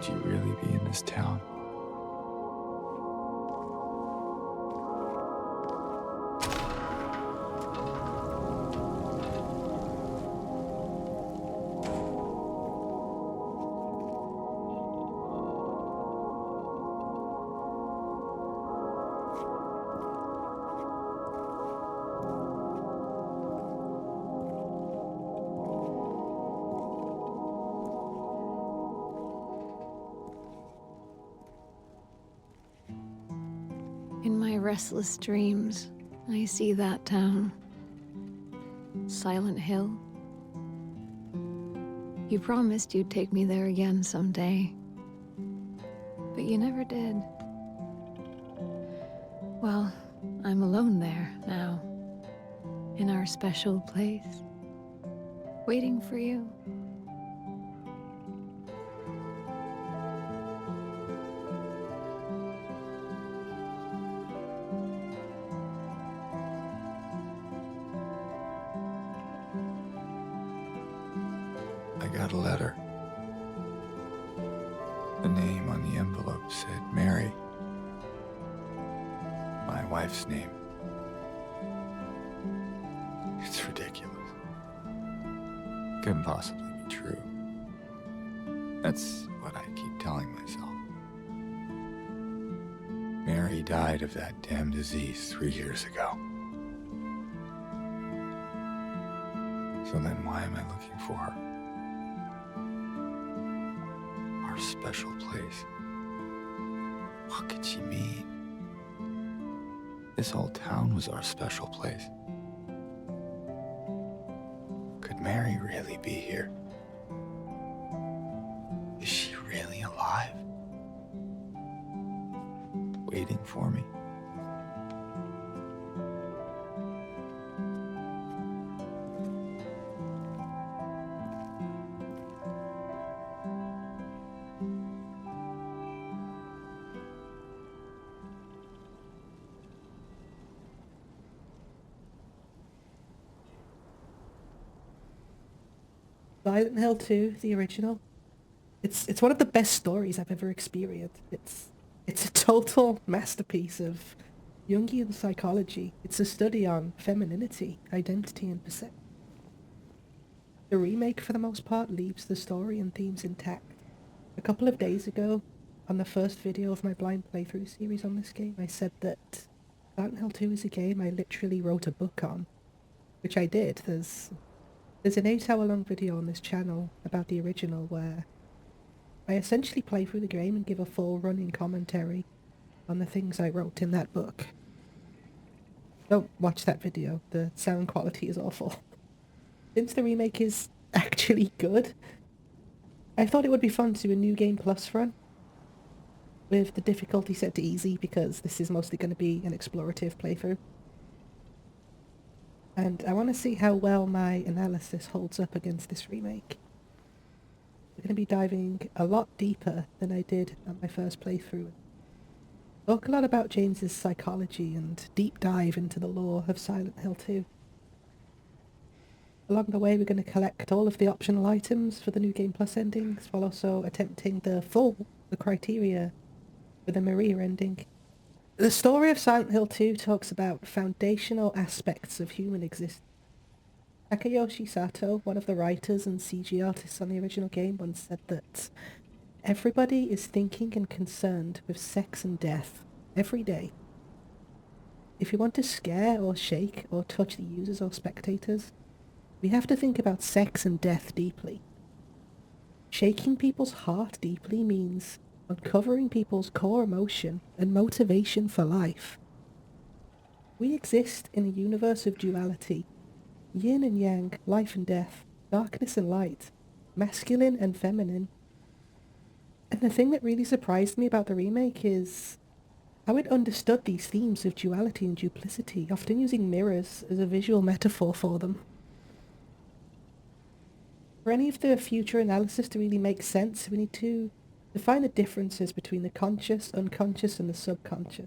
Could you really be in this town? In my restless dreams, I see that town. Silent Hill. You promised you'd take me there again someday. But you never did. Well, I'm alone there now. In our special place. Waiting for you. I got a letter. The name on the envelope said Mary. My wife's name. It's ridiculous. Couldn't possibly be true. That's what I keep telling myself. Mary died of that damn disease 3 years ago. So then why am I looking for her? Our special place. What could she mean? This whole town was our special place. Could Mary really be here? Is she really alive? Waiting for me? Silent Hill 2, the original. It's one of the best stories I've ever experienced. It's a total masterpiece of Jungian psychology. It's a study on femininity, identity, and perception. The remake, for the most part, leaves the story and themes intact. A couple of days ago, on the first video of my blind playthrough series on this game, I said that Silent Hill 2 is a game I literally wrote a book on, which I did. There's an 8-hour-long video on this channel about the original where I essentially play through the game and give a full running commentary on the things I wrote in that book. Don't watch that video, the sound quality is awful. Since the remake is actually good, I thought it would be fun to do a New Game Plus run with the difficulty set to easy because this is mostly going to be an explorative playthrough. And I want to see how well my analysis holds up against this remake. We're going to be diving a lot deeper than I did on my first playthrough. Talk a lot about James's psychology and deep dive into the lore of Silent Hill 2. Along the way we're going to collect all of the optional items for the New Game Plus endings, while also attempting the criteria for the Maria ending. The story of Silent Hill 2 talks about foundational aspects of human existence. Takayoshi Sato, one of the writers and CG artists on the original game, once said that everybody is thinking and concerned with sex and death every day. If you want to scare or shake or touch the users or spectators, we have to think about sex and death deeply. Shaking people's heart deeply means uncovering people's core emotion and motivation for life. We exist in a universe of duality, yin and yang, life and death, darkness and light, masculine and feminine. And the thing that really surprised me about the remake is how it understood these themes of duality and duplicity, often using mirrors as a visual metaphor for them. For any of the future analysis to really make sense, we need to define the differences between the conscious, unconscious, and the subconscious.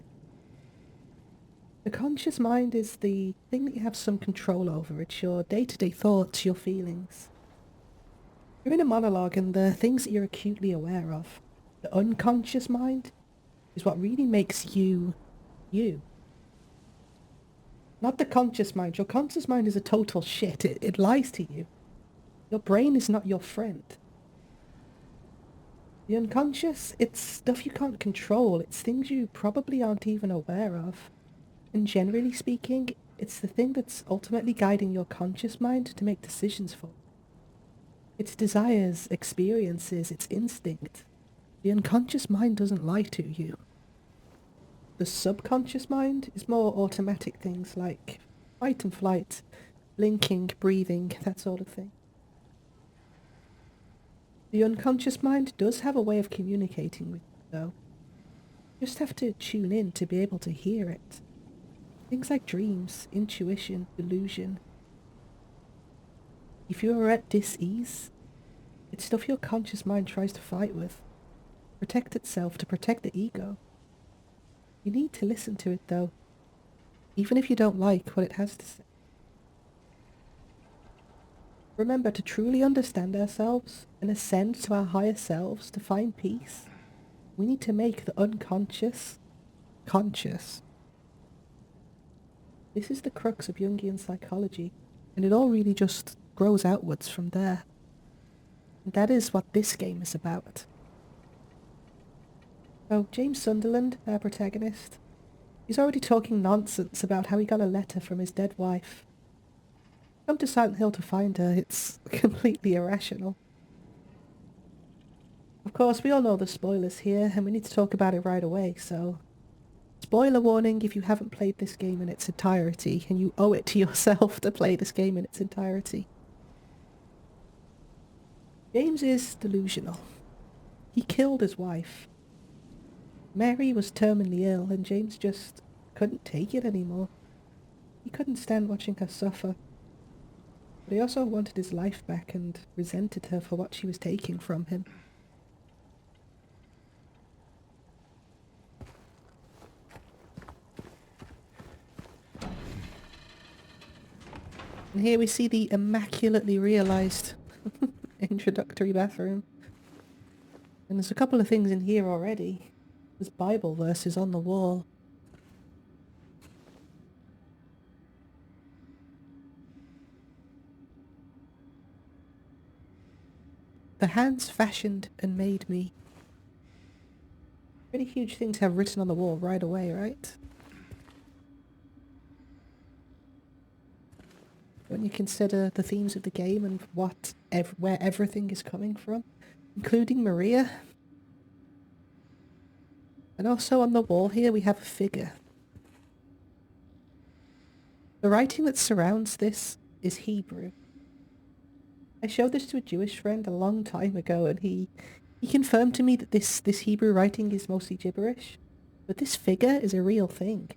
The conscious mind is the thing that you have some control over. It's your day-to-day thoughts, your feelings. You're in a monologue and the things that you're acutely aware of. The unconscious mind is what really makes you, you. Not the conscious mind. Your conscious mind is a total shit. It lies to you. Your brain is not your friend. The unconscious, it's stuff you can't control. It's things you probably aren't even aware of. And generally speaking, it's the thing that's ultimately guiding your conscious mind to make decisions for. Its desires, experiences, its instinct. The unconscious mind doesn't lie to you. The subconscious mind is more automatic things like fight and flight, blinking, breathing, that sort of thing. The unconscious mind does have a way of communicating with you, though. You just have to tune in to be able to hear it. Things like dreams, intuition, delusion. If you are at dis-ease, it's stuff your conscious mind tries to fight with. Protect itself, to protect the ego. You need to listen to it, though, even if you don't like what it has to say. Remember, to truly understand ourselves and ascend to our higher selves, to find peace, we need to make the unconscious conscious. This is the crux of Jungian psychology, and it all really just grows outwards from there. And that is what this game is about. So, James Sunderland, our protagonist, he's already talking nonsense about how he got a letter from his dead wife. Come to Silent Hill to find her, it's completely irrational. Of course, we all know the spoilers here, and we need to talk about it right away, so... Spoiler warning if you haven't played this game in its entirety, and you owe it to yourself to play this game in its entirety. James is delusional. He killed his wife. Mary was terminally ill, and James just couldn't take it anymore. He couldn't stand watching her suffer. But he also wanted his life back and resented her for what she was taking from him. And here we see the immaculately realised introductory bathroom. And there's a couple of things in here already. There's Bible verses on the wall. The hands fashioned and made me. Pretty huge thing to have written on the wall right away, right? When you consider the themes of the game and where everything is coming from, including Maria. And also on the wall here we have a figure. The writing that surrounds this is Hebrew. I showed this to a Jewish friend a long time ago, and he confirmed to me that this Hebrew writing is mostly gibberish. But this figure is a real thing.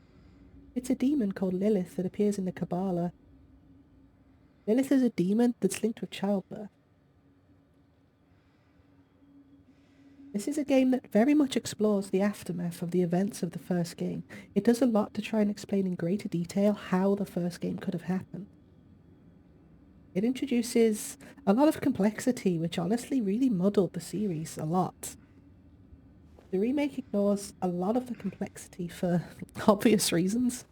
It's a demon called Lilith that appears in the Kabbalah. Lilith is a demon that's linked with childbirth. This is a game that very much explores the aftermath of the events of the first game. It does a lot to try and explain in greater detail how the first game could have happened. It introduces a lot of complexity, which honestly really muddled the series a lot. The remake ignores a lot of the complexity for obvious reasons.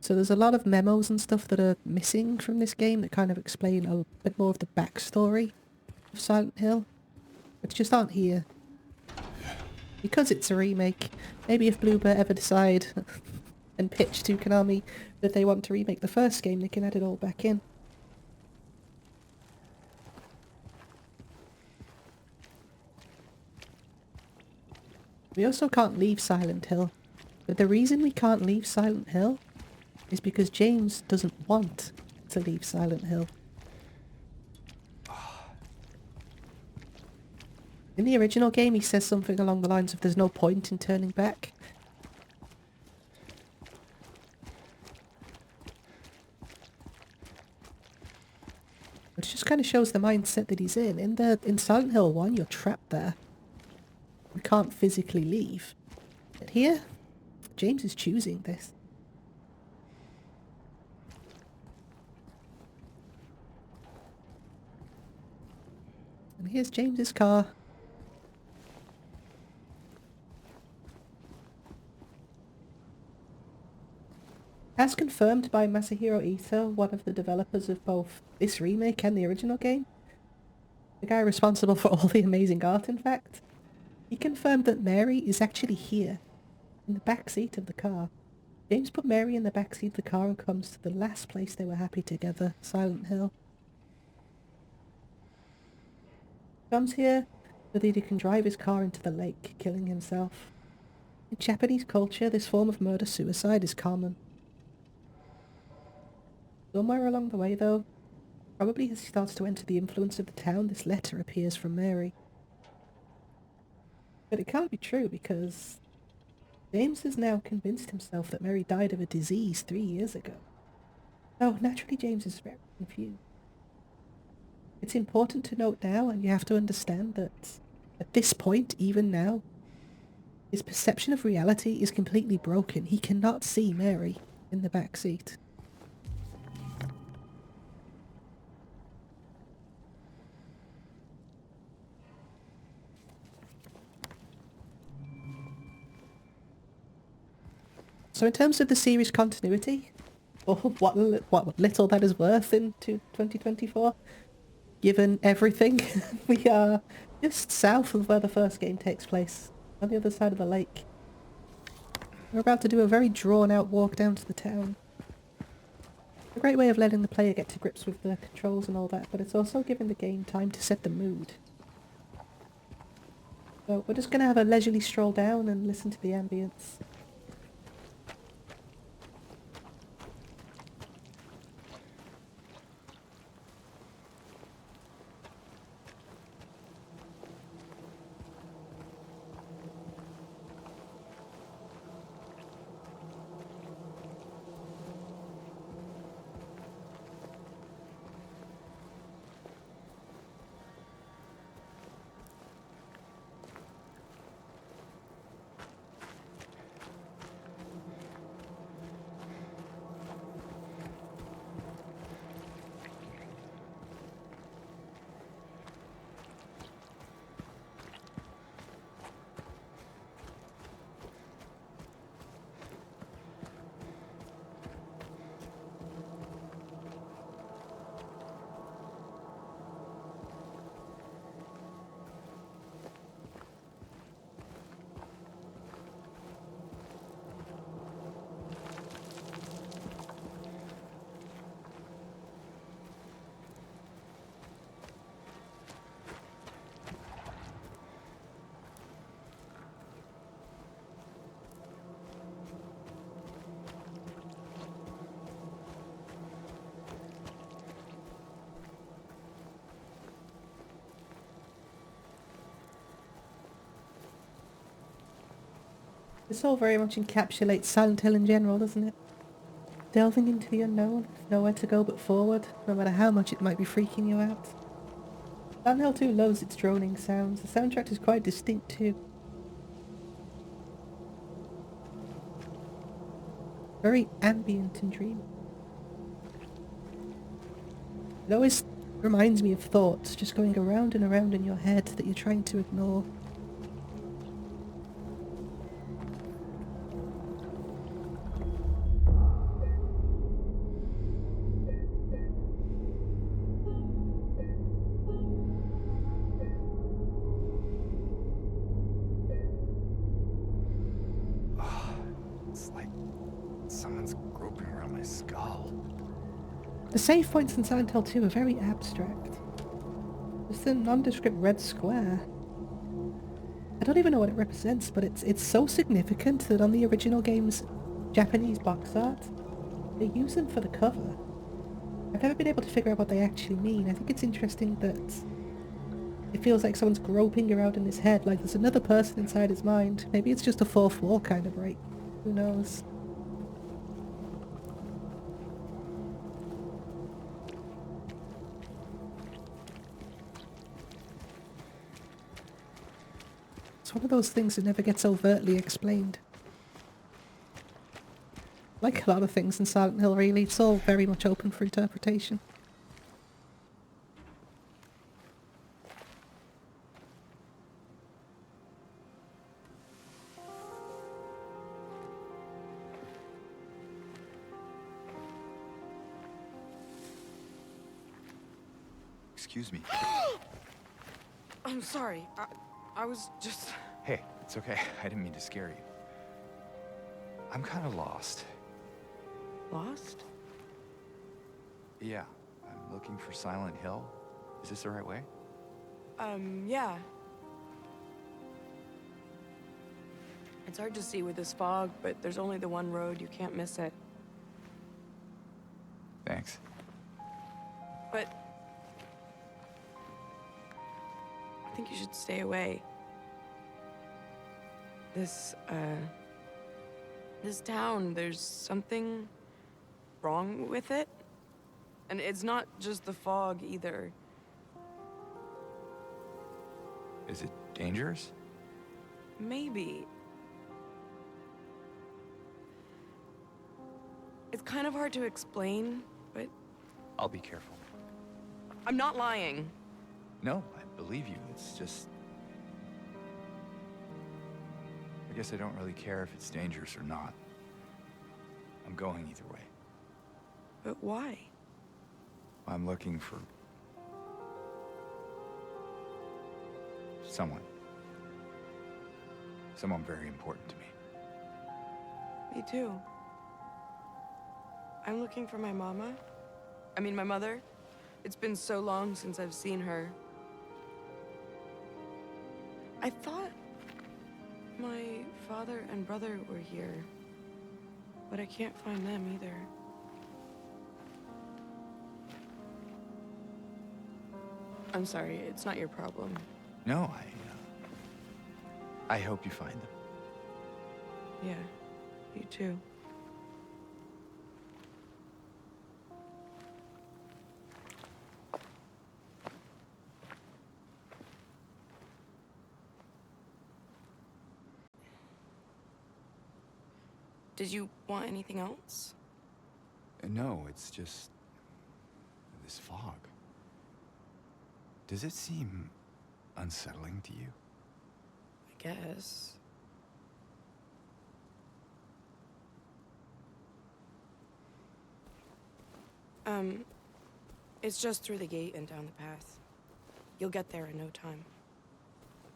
So there's a lot of memos and stuff that are missing from this game that kind of explain a bit more of the backstory of Silent Hill, which just aren't here. Because it's a remake, maybe if Bloober ever decide and pitch to Konami that they want to remake the first game, they can add it all back in. We also can't leave Silent Hill, but the reason we can't leave Silent Hill is because James doesn't want to leave Silent Hill. In the original game, he says something along the lines of there's no point in turning back. Which just kind of shows the mindset that he's in. In Silent Hill 1, you're trapped there. You can't physically leave. But here, James is choosing this. And here's James's car. As confirmed by Masahiro Ito, one of the developers of both this remake and the original game, the guy responsible for all the amazing art, in fact, he confirmed that Mary is actually here, in the back seat of the car. James put Mary in the back seat of the car and comes to the last place they were happy together, Silent Hill. Comes here so that he can drive his car into the lake, killing himself. In Japanese culture, this form of murder-suicide is common. Somewhere along the way, though, probably as he starts to enter the influence of the town, this letter appears from Mary. But it can't be true because James has now convinced himself that Mary died of a disease 3 years ago. So naturally James is very confused. It's important to note now, and you have to understand that at this point, even now, his perception of reality is completely broken. He cannot see Mary in the back seat. So in terms of the series continuity, or what little that is worth into 2024, given everything, we are just south of where the first game takes place, on the other side of the lake. We're about to do a very drawn-out walk down to the town. A great way of letting the player get to grips with the controls and all that, but it's also giving the game time to set the mood. So we're just going to have a leisurely stroll down and listen to the ambience. This all very much encapsulates Silent Hill in general, doesn't it? Delving into the unknown, nowhere to go but forward, no matter how much it might be freaking you out. Silent Hill 2 loves its droning sounds. The soundtrack is quite distinct too. Very ambient and dreamy. It always reminds me of thoughts just going around and around in your head that you're trying to ignore. It's like someone's groping around my skull. The save points in Silent Hill 2 are very abstract. It's a nondescript red square. I don't even know what it represents, but it's so significant that on the original game's Japanese box art, they use them for the cover. I've never been able to figure out what they actually mean. I think it's interesting that it feels like someone's groping around in his head, like there's another person inside his mind. Maybe it's just a fourth wall kind of break. Who knows? It's one of those things that never gets overtly explained. Like a lot of things in Silent Hill, really, it's all very much open for interpretation. excuse me. I'm sorry. I was just... Hey, it's okay. I didn't mean to scare you. I'm kind of lost. Lost? Yeah, I'm looking for Silent Hill. Is this the right way? Yeah. It's hard to see with this fog, but there's only the one road. You can't miss it. Thanks. But... I think you should stay away. This town, there's something wrong with it. And it's not just the fog, either. Is it dangerous? Maybe. It's kind of hard to explain, but... I'll be careful. I'm not lying. No, I believe you. It's just... I guess I don't really care if it's dangerous or not. I'm going either way. But why? I'm looking for... someone. Someone very important to me. Me too. I'm looking for my mama. I mean, my mother. It's been so long since I've seen her. I thought my father and brother were here, but I can't find them either. I'm sorry, it's not your problem. No, I hope you find them. Yeah, you too. Did you want anything else? No, it's just... this fog. Does it seem unsettling to you? I guess. It's just through the gate and down the path. You'll get there in no time.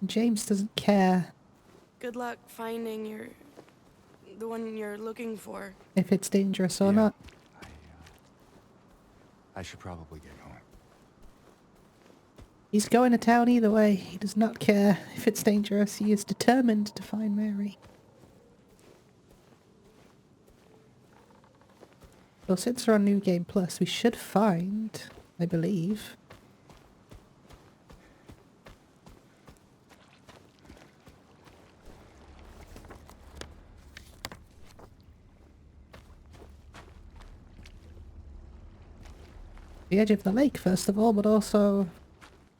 James doesn't care Good luck finding the one you're looking for. if it's dangerous or Yeah, not. I should probably get going. He's going to town either way. He does not care if it's dangerous. He is determined to find Mary. Well, since we're on New Game Plus, we should find, I believe... the edge of the lake, first of all, but also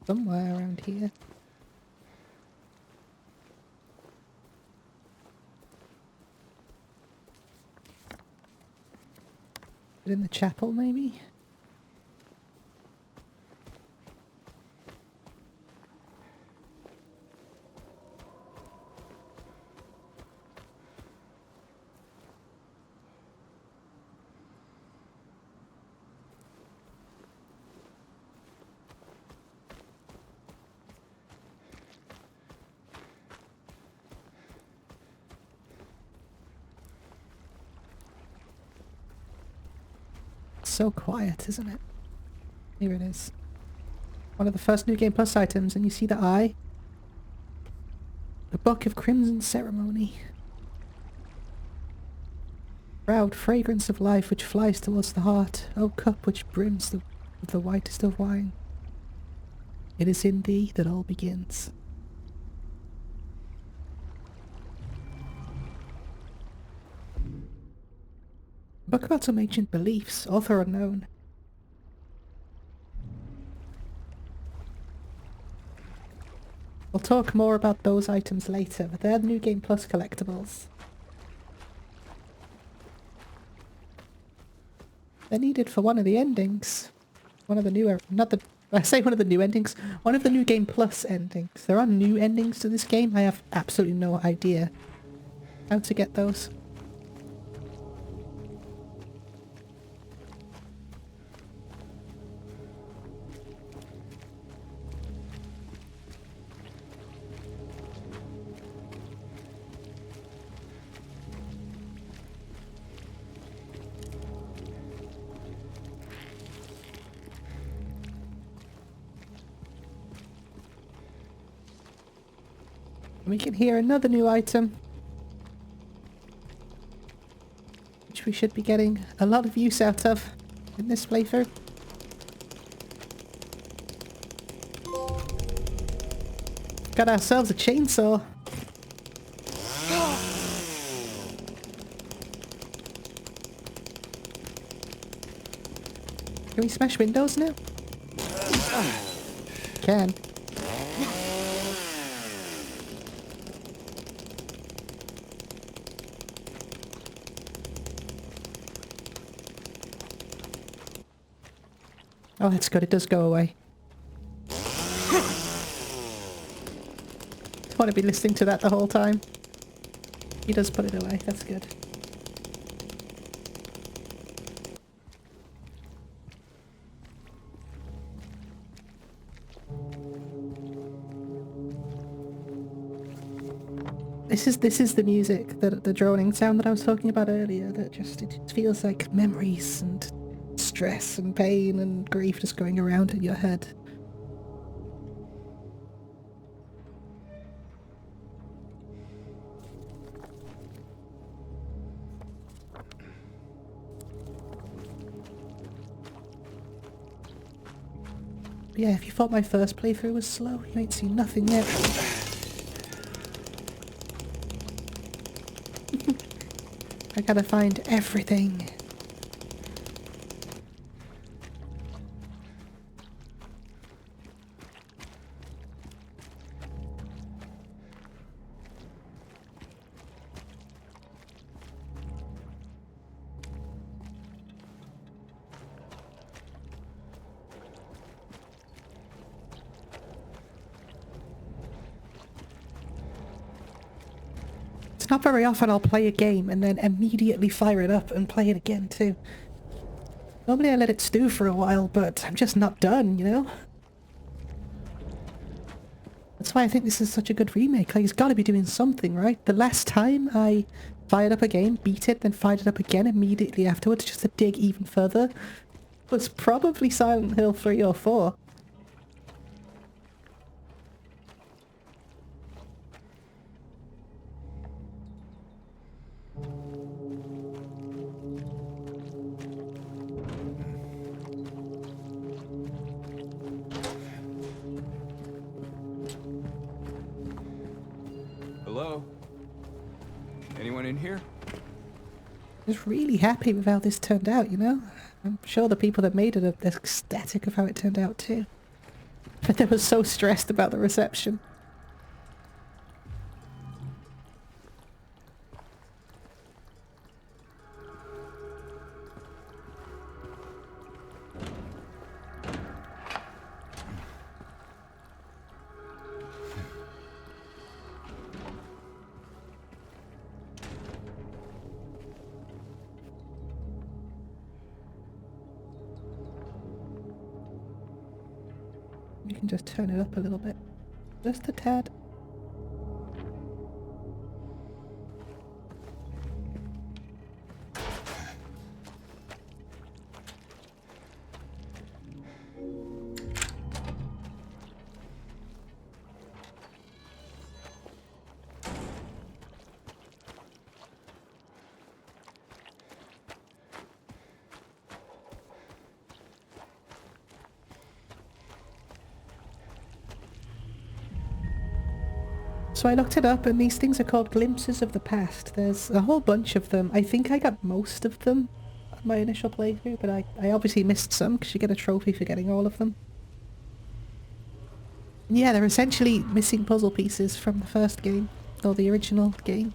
somewhere around here. In the chapel, maybe? So quiet, isn't it? Here it is. One of the first New Game Plus items, and you see the eye? The Book of Crimson Ceremony. Proud fragrance of life which flies towards the heart, O cup which brims with the whitest of wine. It is in thee that all begins. Book about some ancient beliefs, author unknown. We'll talk more about those items later, but they're the New Game Plus collectibles. They're needed for one of the endings. One of the new... I say one of the new endings. One of the New Game Plus endings. There are new endings to this game. I have absolutely no idea how to get those. We can hear another new item, which we should be getting a lot of use out of in this playthrough. Got ourselves a chainsaw. Can we smash windows now? Can. Oh, that's good. It does go away. I want to be listening to that the whole time. He does put it away. That's good. This is the music, the droning sound that I was talking about earlier, that just it feels like memories and stress and pain and grief just going around in your head. Yeah, if you thought my first playthrough was slow, you ain't seen nothing yet. I gotta find everything. It's not very often I'll play a game and then immediately fire it up and play it again too. Normally I let it stew for a while, but I'm just not done, you know? That's why I think this is such a good remake. Like, it's gotta be doing something, right? The last time I fired up a game, beat it, then fired it up again immediately afterwards just to dig even further was probably Silent Hill 3 or 4. Hello? Anyone in here? I was really happy with how this turned out, you know? I'm sure the people that made it are ecstatic of how it turned out too. But they were so stressed about the reception. You can just turn it up a little bit. Just a tad. So I looked it up and these things are called glimpses of the past. There's a whole bunch of them. I think I got most of them on my initial playthrough, but I obviously missed some because you get a trophy for getting all of them. And yeah, they're essentially missing puzzle pieces from the first game, or the original game.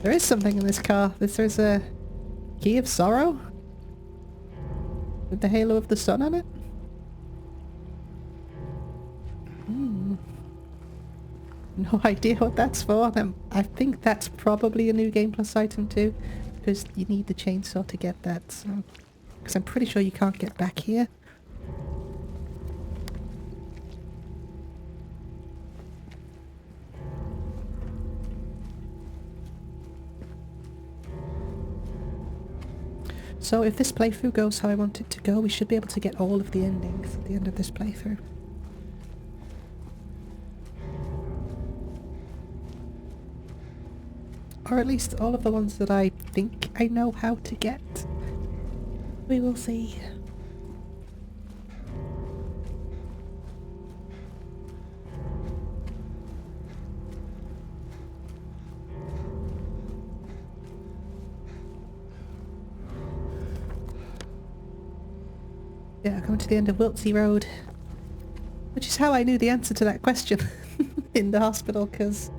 There is something in this car. There's a key of sorrow with the halo of the sun on it. No idea what that's for. I think that's probably a New Game Plus item too, because you need the chainsaw to get that. So, because I'm pretty sure you can't get back here. So if this playthrough goes how I want it to go, we should be able to get all of the endings at the end of this playthrough. Or at least all of the ones that I think I know how to get. We will see. Yeah, coming to the end of Wiltsey Road. Which is how I knew the answer to that question in the hospital, because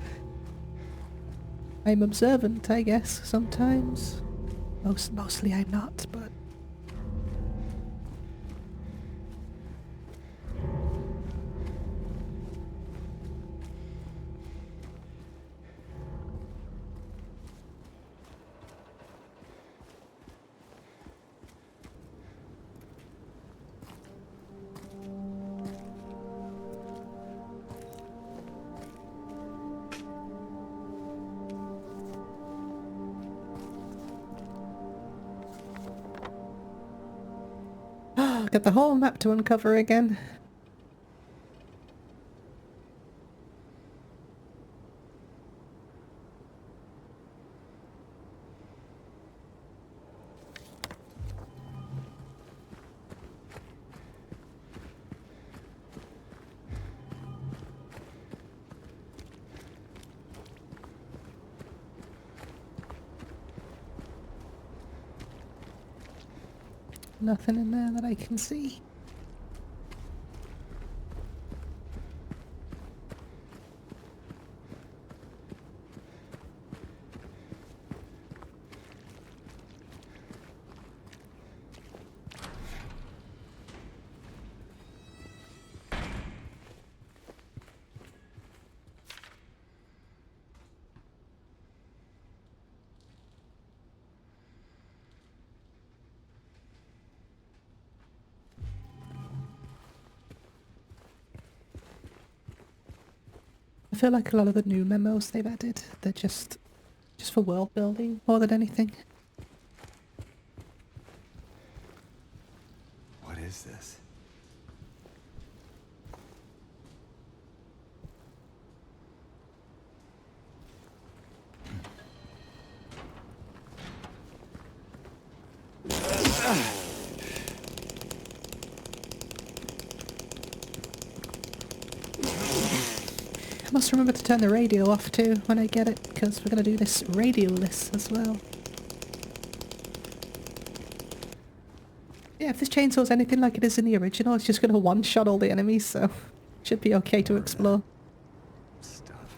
I'm observant, I guess, sometimes. Mostly I'm not, but... got the whole map to uncover again. Nothing in there that I can see. I feel like a lot of the new memos they've added, they're just for world building more than anything. What is this? I must remember to turn the radio off too when I get it, because we're going to do this radio-less as well. Yeah, if this chainsaw's anything like it is in the original, it's just going to one-shot all the enemies, so should be okay to explore. Stuff.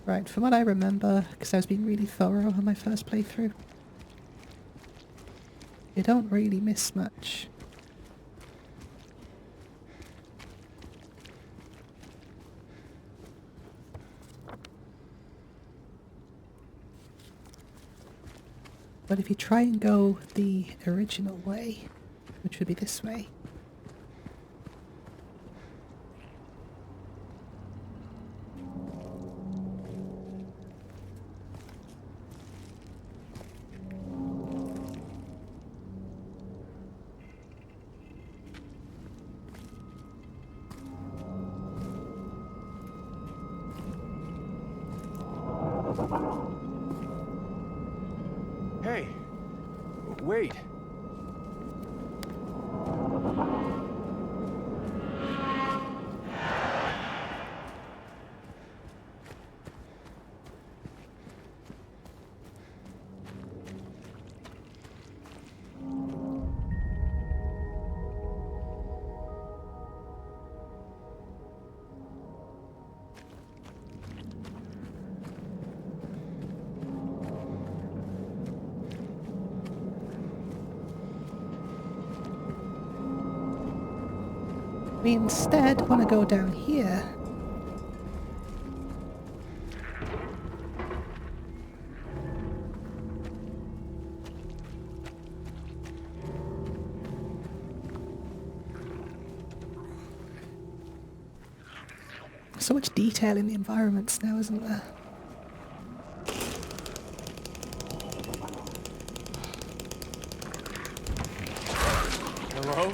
Right, from what I remember, because I was being really thorough on my first playthrough, you don't really miss much. But if you try and go the original way, which would be this way, Hey! Wait! we instead want to go down here. So much detail in the environments now, isn't there? Hello?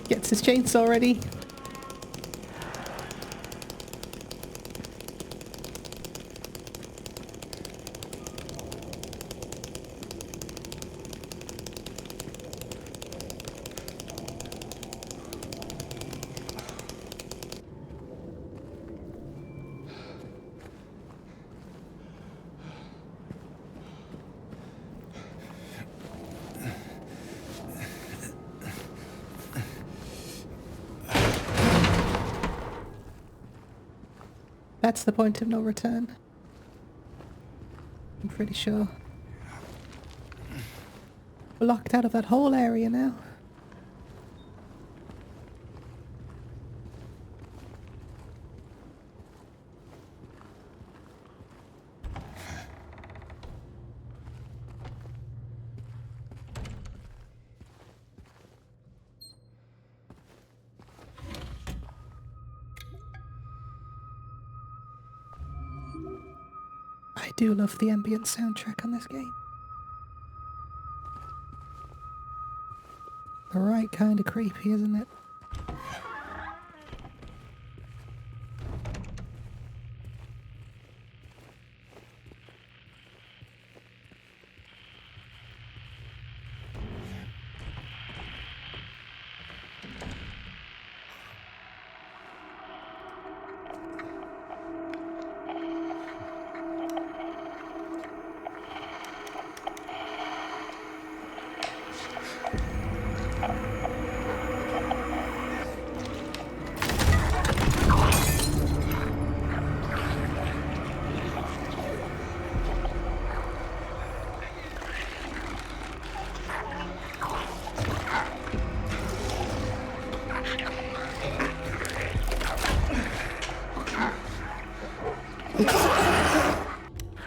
Gets his chainsaw ready. That's the point of no return. I'm pretty sure. We're locked out of that whole area now. I do love the ambient soundtrack on this game. The right kind of creepy, isn't it?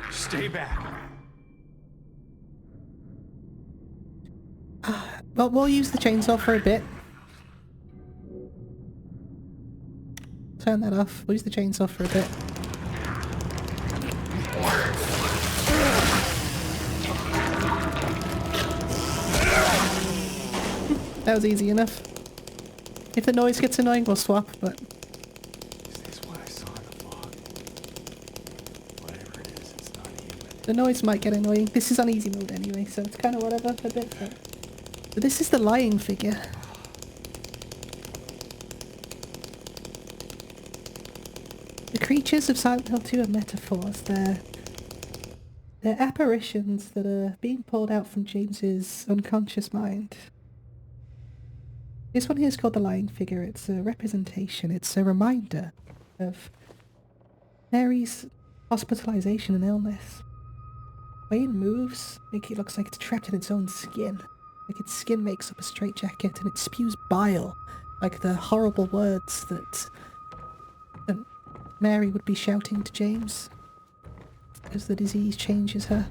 Stay back. Well, we'll use the chainsaw for a bit. Turn that off. We'll use the chainsaw for a bit. That was easy enough. If the noise gets annoying, we'll swap, but... Is this what I saw in the fog? Whatever it is, it's not human. The noise might get annoying. This is on easy mode anyway, so it's kind of whatever a bit. But this is the lying figure. The creatures of Silent Hill 2 are metaphors. They're apparitions that are being pulled out from James's unconscious mind. This one here is called the lying figure. It's a representation. It's a reminder of Mary's hospitalization and illness. The way it moves make it looks like it's trapped in its own skin. Like its skin makes up a straitjacket and it spews bile, like the horrible words that Mary would be shouting to James as the disease changes her.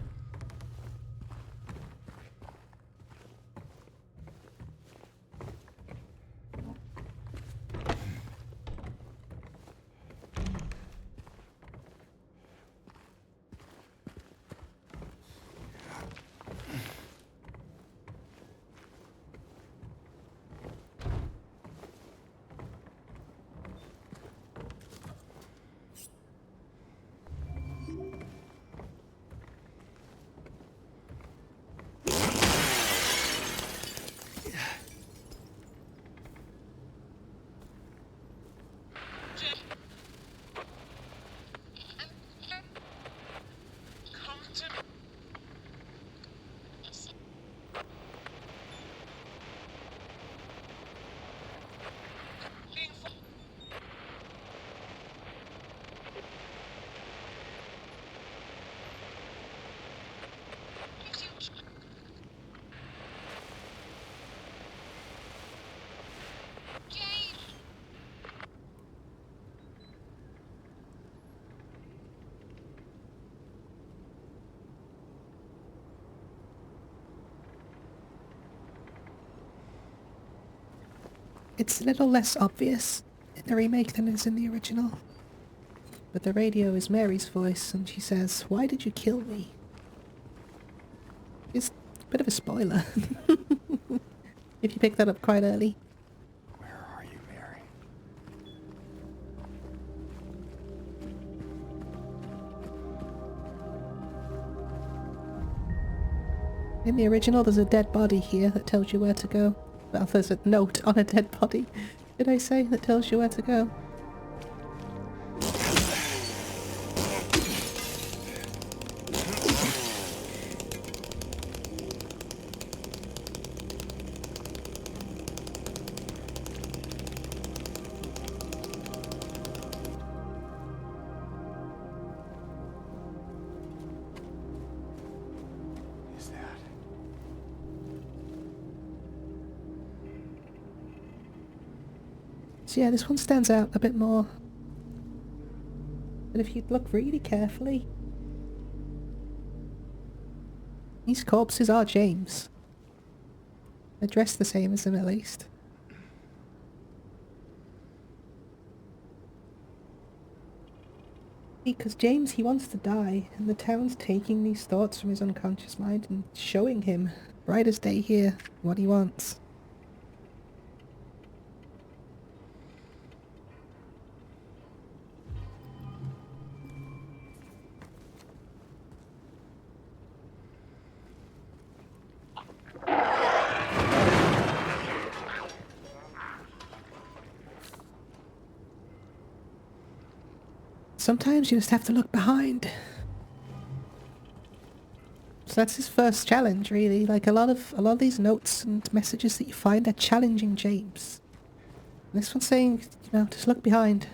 It's a little less obvious the remake than is in the original. But the radio is Mary's voice, and she says, "Why did you kill me?" It's a bit of a spoiler. If you pick that up quite early. Where are you, Mary? In the original, there's a dead body here that tells you where to go. Well, there's a note on a dead body, did I say, that tells you where to go. Is that? So yeah, this one stands out a bit more. But if you look really carefully, these corpses are James. They're dressed the same as him at least. Because James, he wants to die, and the town's taking these thoughts from his unconscious mind and showing him, bright as day here, what he wants. Sometimes you just have to look behind. So that's his first challenge, really. Like a lot of these notes and messages that you find are challenging James. And this one's saying, you know, just look behind.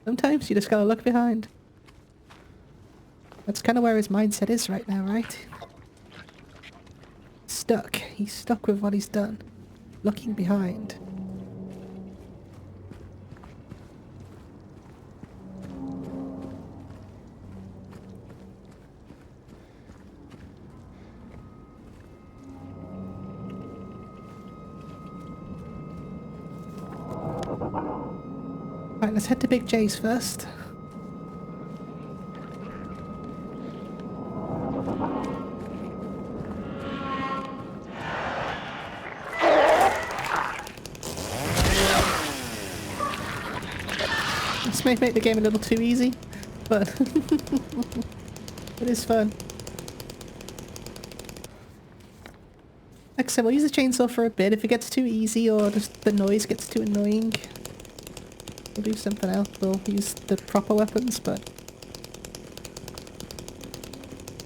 Sometimes you just gotta look behind. That's kind of where his mindset is right now, right? Stuck. He's stuck with what he's done. Looking behind. Right, let's head to Big J's first. This may make the game a little too easy, but it is fun. Like I said, we'll use the chainsaw for a bit. If it gets too easy or just the noise gets too annoying, we'll do something else. We'll use the proper weapons, but...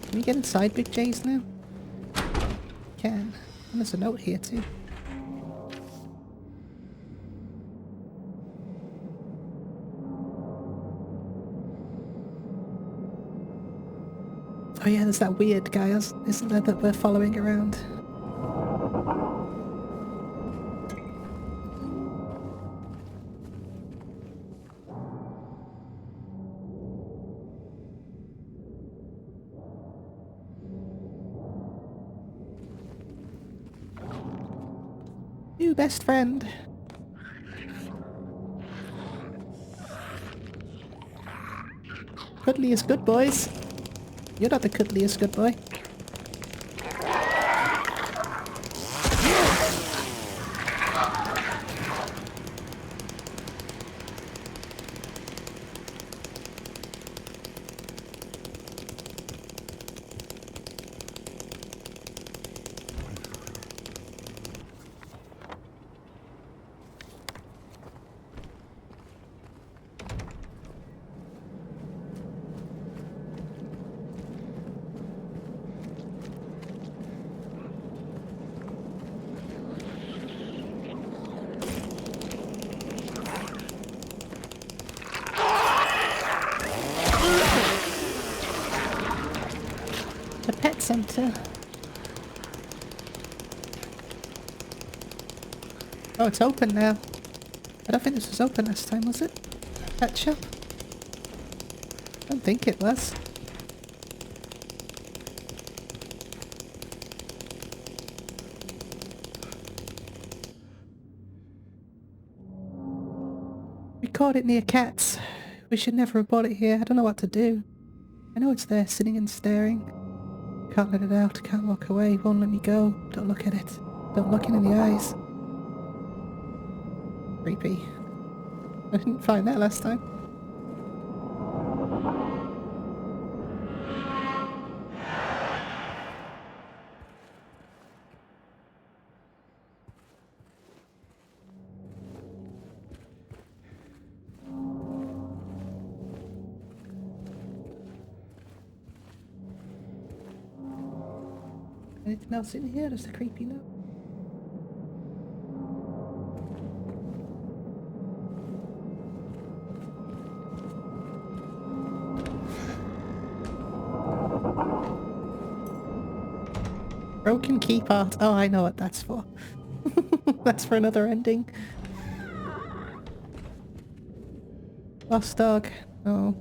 Can we get inside Big J's now? Can. And there's a note here too. Oh yeah, there's that weird guy, isn't there, that we're following around? New best friend. Cuddliest good boys. You're not the cuddliest good boy. The pet center. Oh, it's open now. I don't think this was open last time, was it? Pet shop? I don't think it was. We We caught it near cats. We should never have brought it here. I don't know what to do. I know it's there, sitting and staring. Can't let it out, can't walk away, won't let me go. Don't look at it. Don't look it in the eyes. Creepy. I didn't find that last time. Anything else in here? Just a creepy note. Broken key part. Oh, I know what that's for. That's for another ending. Lost dog. Oh.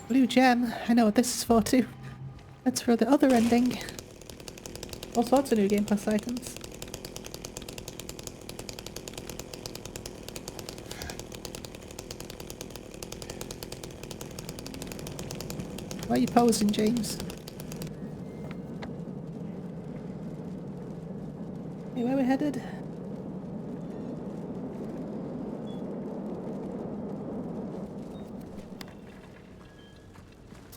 Blue gem. I know what this is for too. That's for the other ending. All sorts of new Game Plus items. Why are you posing, James? Hey, where we headed?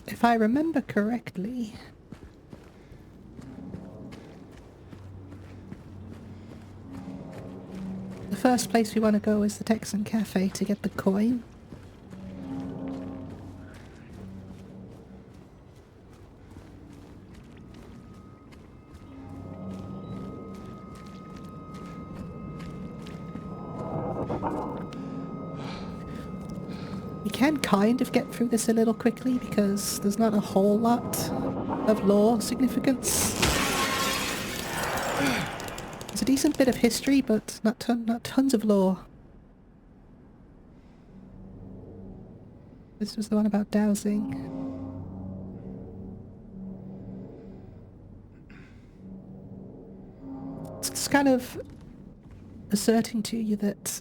If I remember correctly... the first place we want to go is the Texan Cafe to get the coin. You can kind of get through this a little quickly because there's not a whole lot of lore significance. There's a decent bit of history, but not tons of lore. This was the one about dowsing. It's kind of asserting to you that,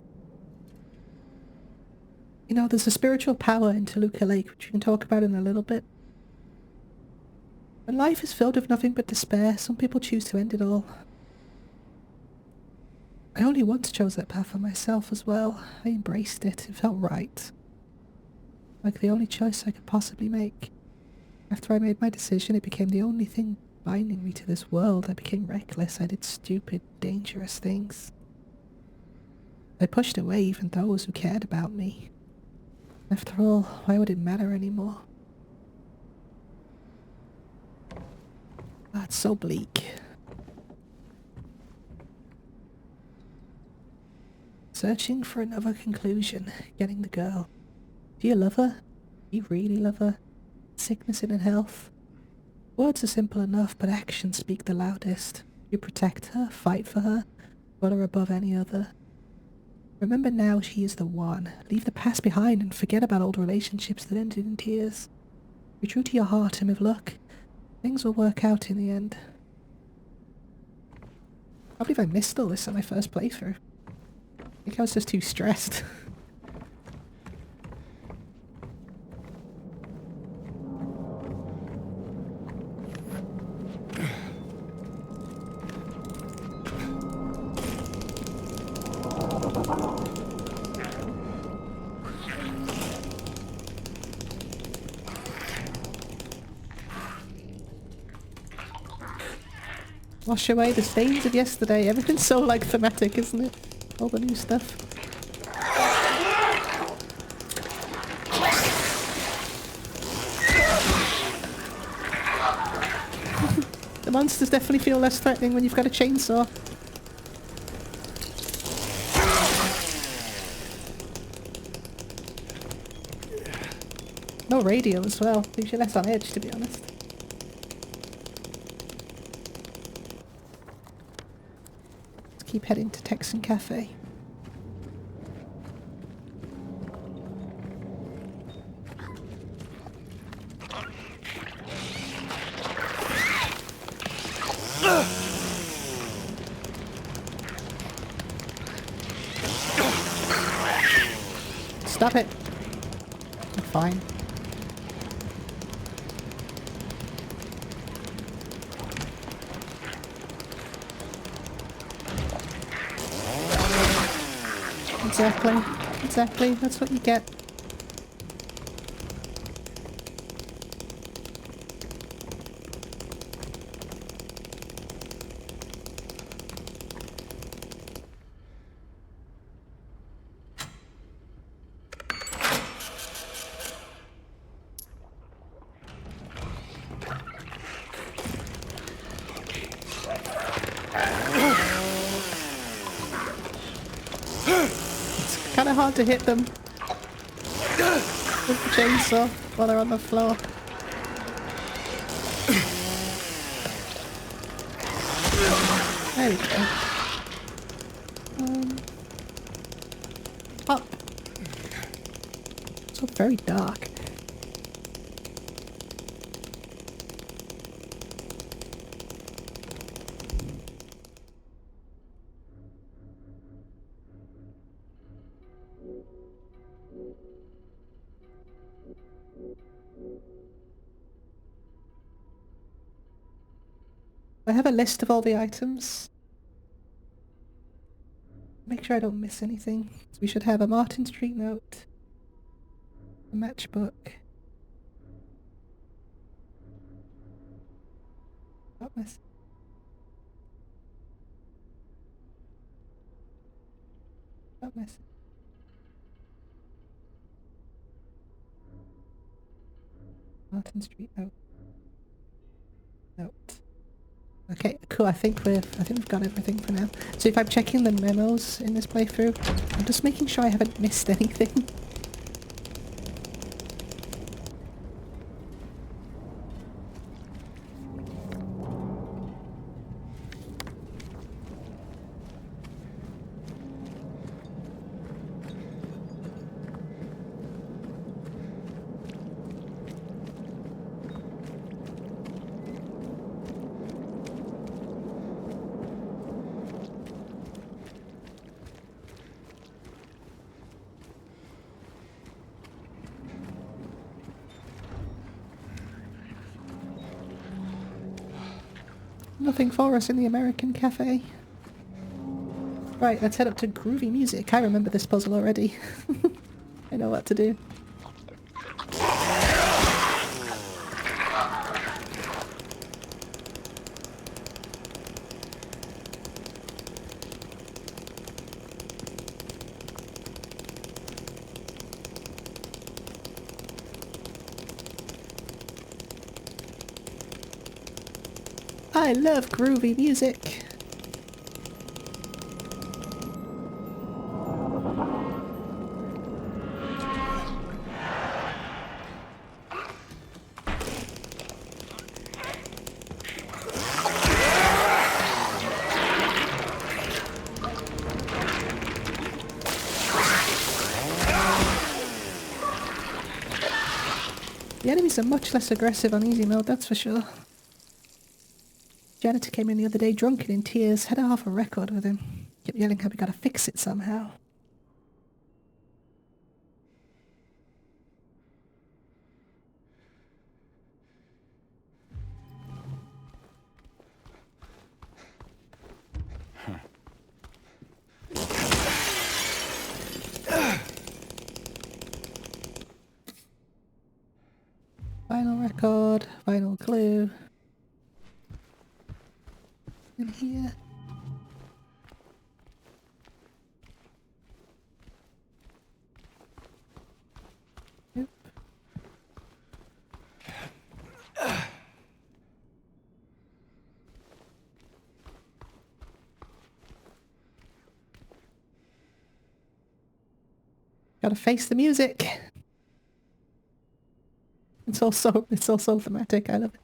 you know, there's a spiritual power in Toluca Lake, which we can talk about in a little bit. When life is filled with nothing but despair, some people choose to end it all. I only once chose that path for myself as well. I embraced it. It felt right. Like the only choice I could possibly make. After I made my decision, it became the only thing binding me to this world. I became reckless. I did stupid, dangerous things. I pushed away even those who cared about me. After all, why would it matter anymore? Ah, it's so bleak. Searching for another conclusion. Getting the girl. Do you love her? Do you really love her? Sickness and in health? Words are simple enough, but actions speak the loudest. You protect her, fight for her, put her above any other. Remember now she is the one. Leave the past behind and forget about old relationships that ended in tears. Be true to your heart, and with luck, things will work out in the end. I believe I missed all this on my first playthrough. I think I was just too stressed. Wash away the stains of yesterday. Everything's so, like, thematic, isn't it? All the new stuff. The monsters definitely feel less threatening when you've got a chainsaw. No radio as well. Leaves you less on edge, to be honest. keep heading to Texan Cafe. Stop it! I'm fine. Exactly, that's what you get. Kind of hard to hit them with the chainsaw while they're on the floor. There we go. Up. It's all very dark. I have a list of all the items. Make sure I don't miss anything. So we should have a Martin Street note, a matchbook. Not missing. Not missing. Martin Street note. Note. Okay, cool. I think we've got everything for now. So if I'm checking the memos in this playthrough, I'm just making sure I haven't missed anything. Nothing for us in the American cafe. Right, let's head up to Groovy Music. I remember this puzzle already. I know what to do. I love groovy music. The enemies are much less aggressive on easy mode, that's for sure. Janitor came in the other day drunk and in tears, had half a record with him. Kept yelling how we gotta fix it somehow. Vinyl record, vinyl glue. In here. Nope. Gotta face the music. It's all so thematic. I love it.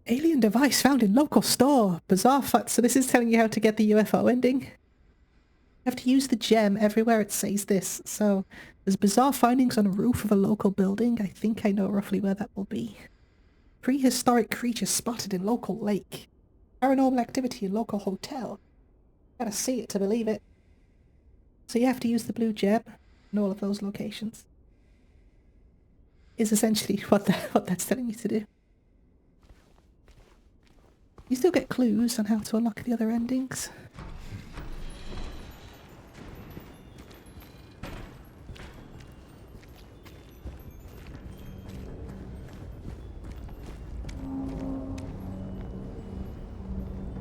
Alien alien device found in local store. Bizarre so this is telling you how to get the UFO ending. You have to use the gem everywhere it says this. So there's bizarre findings on a roof of a local building. I think I know roughly where that will be. Prehistoric creatures spotted in local lake. Paranormal activity in local hotel. Gotta see it to believe it. So you have to use the blue gem in all of those locations. Is essentially what that's telling you to do. You still get clues on how to unlock the other endings.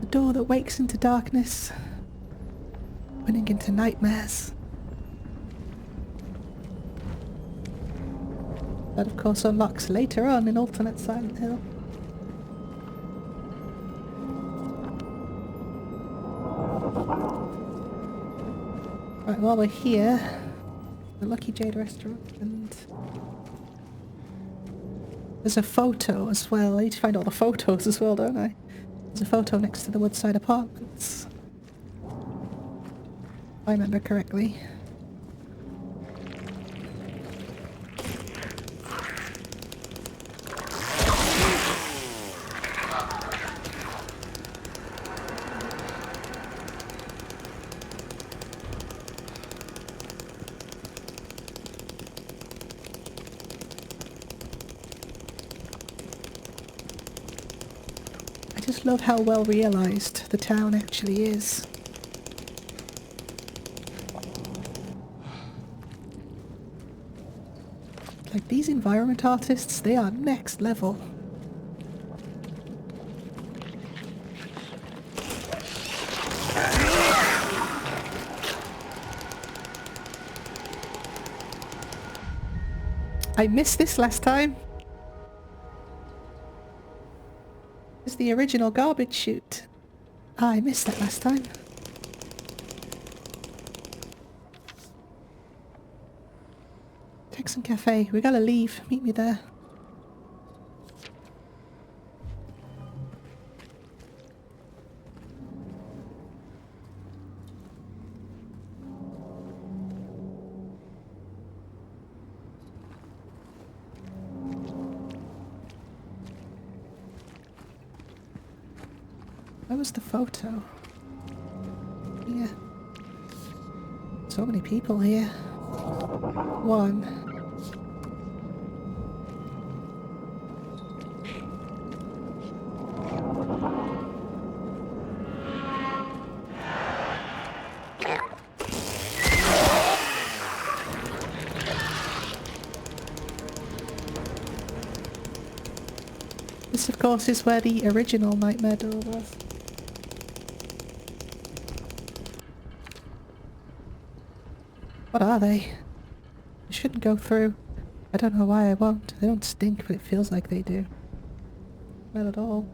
The door that wakes into darkness, running into nightmares. That of course unlocks later on in alternate Silent Hill. Right, while we're here, the Lucky Jade restaurant, and there's a photo as well. I need to find all the photos as well, don't I? There's a photo next to the Woodside Apartments. If I remember correctly. I just love how well realised the town actually is. Like, these environment artists, they are next level. I missed this last time. It's the original garbage chute. Ah, I missed that last time. Texan Cafe. We gotta leave. Meet me there. Where was the photo? Yeah. So many people here. One. This, of course, is where the original nightmare door was. What are they? I shouldn't go through. I don't know why I won't. They don't stink, but it feels like they do. Not at all.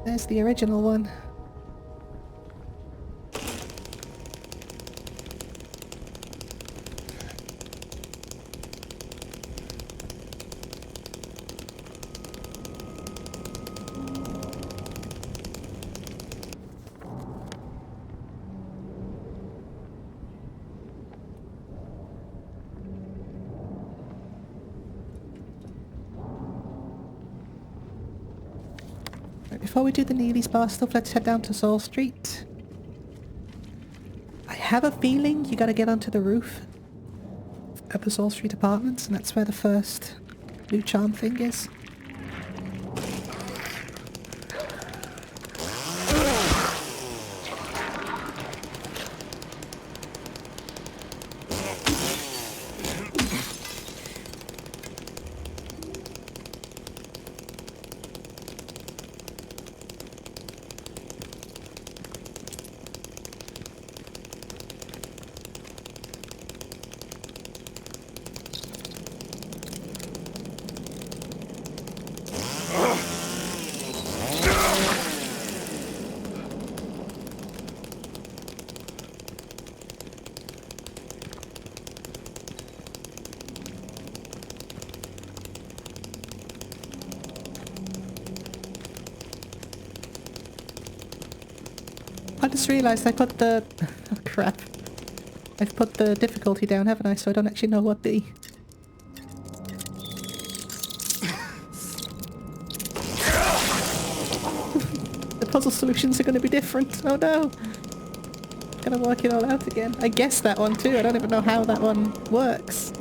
There's the original one. Before we do the Neely's Bar stuff, let's head down to Saul Street. I have a feeling you gotta get onto the roof of the Saul Street apartments, and that's where the first blue charm thing is. I just realised I put the... Oh, crap. I've put the difficulty down, haven't I? So I don't actually know what the... the puzzle solutions are going to be different. Oh no! Gotta work it all out again. I guessed that one too. I don't even know how that one works.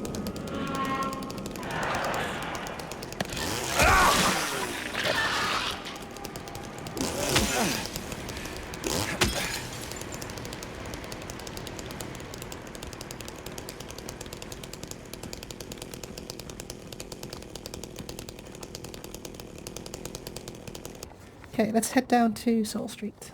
Okay, let's head down to Soul Street.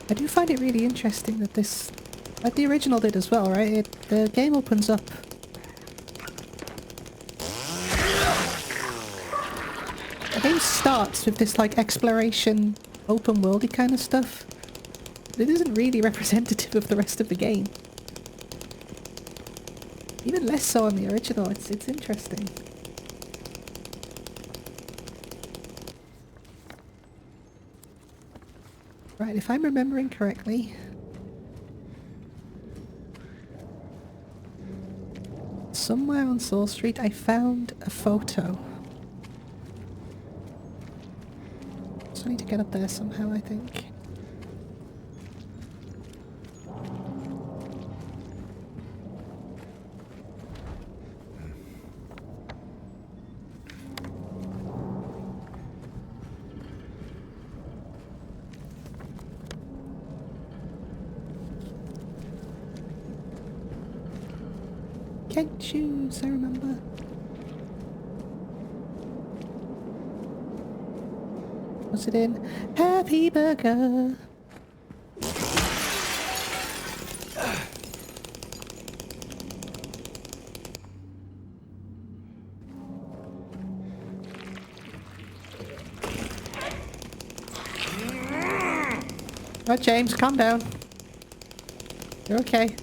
I do find it really interesting that this, like the original did as well, right? The game opens up. The game starts with this like exploration, open worldy kind of stuff. But it isn't really representative of the rest of the game. Even less so on the original. It's interesting. Right, if I'm remembering correctly, somewhere on Soul Street I found a photo. So I need to get up there somehow, I think. Kent shoes, I remember. Was it in Happy Burger? Right, James, calm down. You're okay.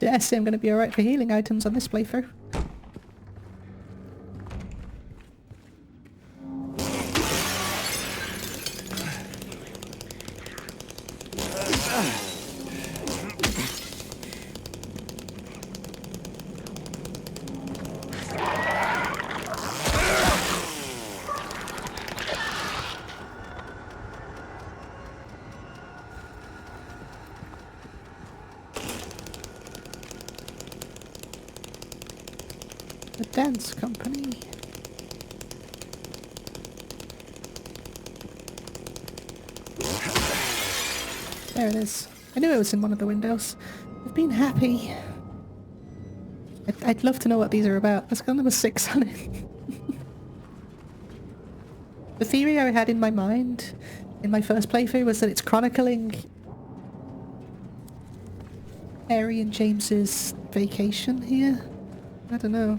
Yes, I'm going to be alright for healing items on this playthrough. The dance company. There it is. I knew it was in one of the windows. I've been happy. I'd love to know what these are about. Let's go number 6 on it. The theory I had in my mind in my first playthrough was that it's chronicling Harry and James's vacation here. I don't know.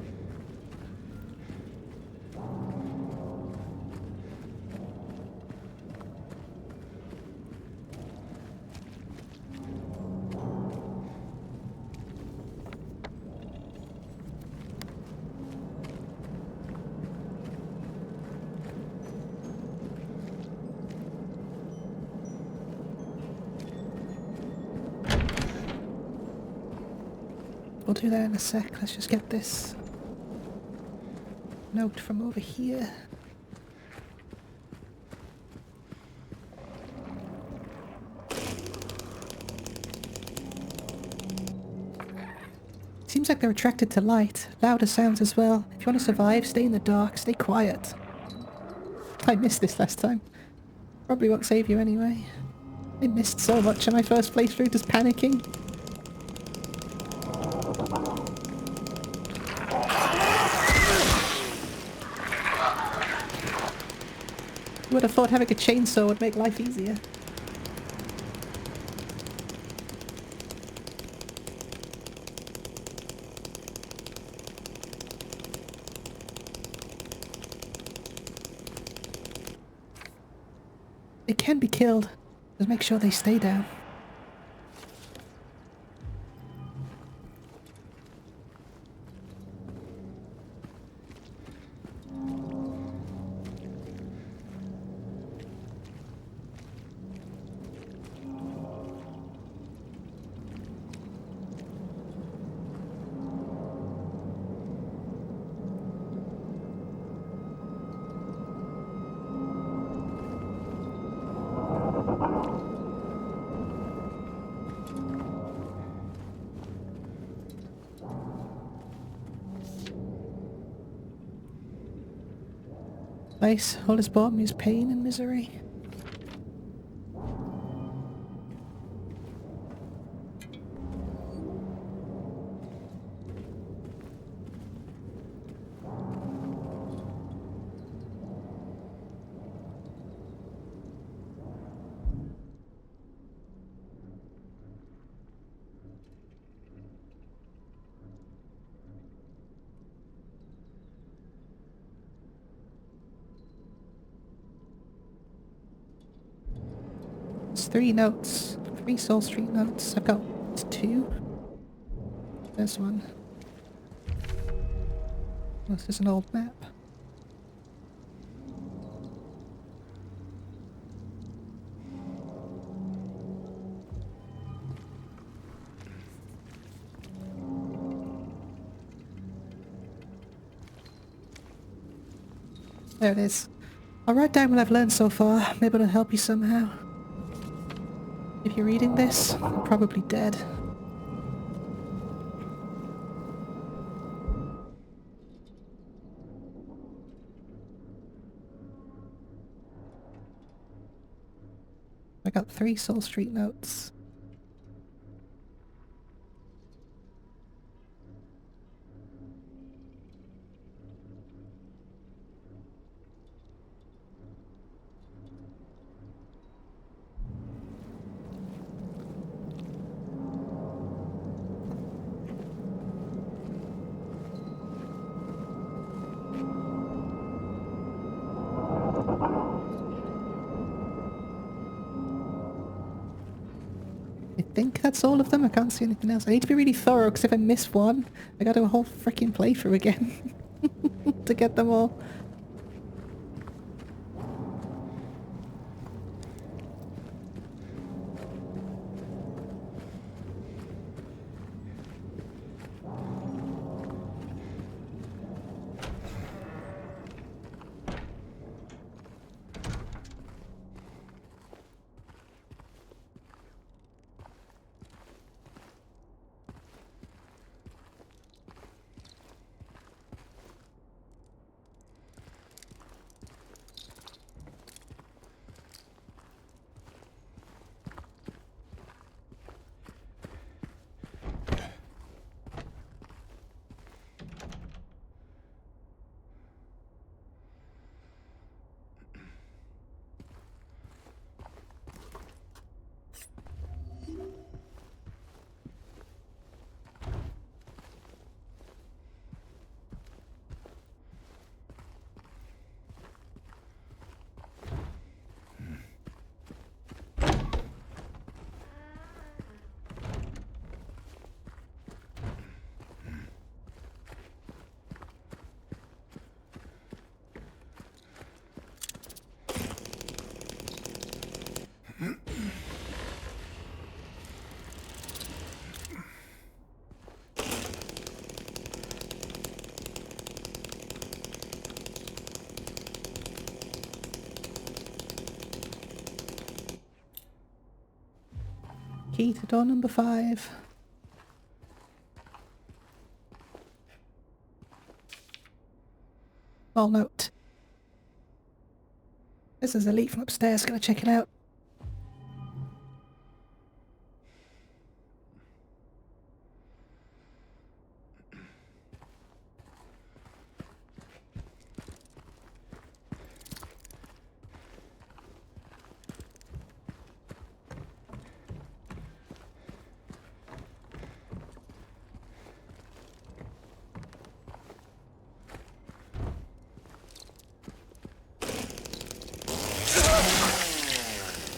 we'll do that in a sec. Let's just get this note from over here. Seems like they're attracted to light, louder sounds as well. If you want to survive, stay in the dark, stay quiet. I missed this last time. Probably won't save you anyway. I missed so much in my first playthrough, just panicking. You would have thought having a chainsaw would make life easier. They can be killed. Just make sure they stay down. Nice. All it's brought me is pain and misery. It's 3 notes. 3 Soul Street notes. I've got 2. There's one. This is an old map. There it is. I'll write down what I've learned so far. Maybe it'll help you somehow. If you're reading this, I'm probably dead. I got 3 Soul Street notes. I think that's all of them. I can't see anything else. I need to be really thorough because if I miss one, I gotta do a whole freaking playthrough again to get them all. Key to door number 5. Small note. This is a leak from upstairs, gonna check it out.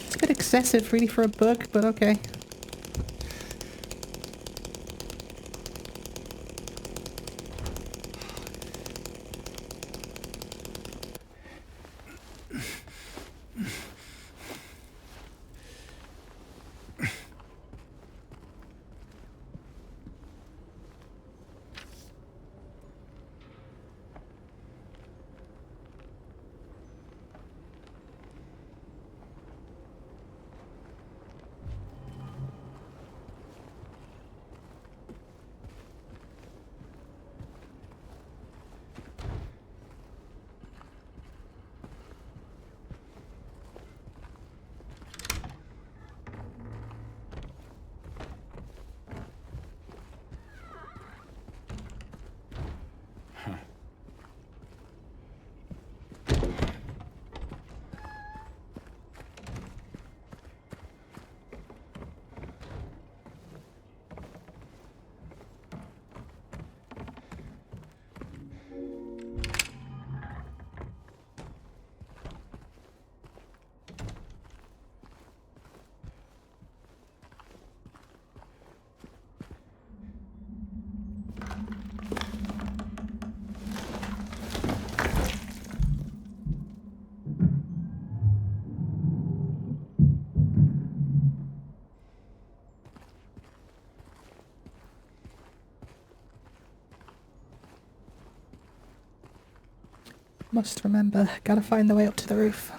It's a bit excessive really for a bug, but okay. Must remember, gotta find the way up to the roof.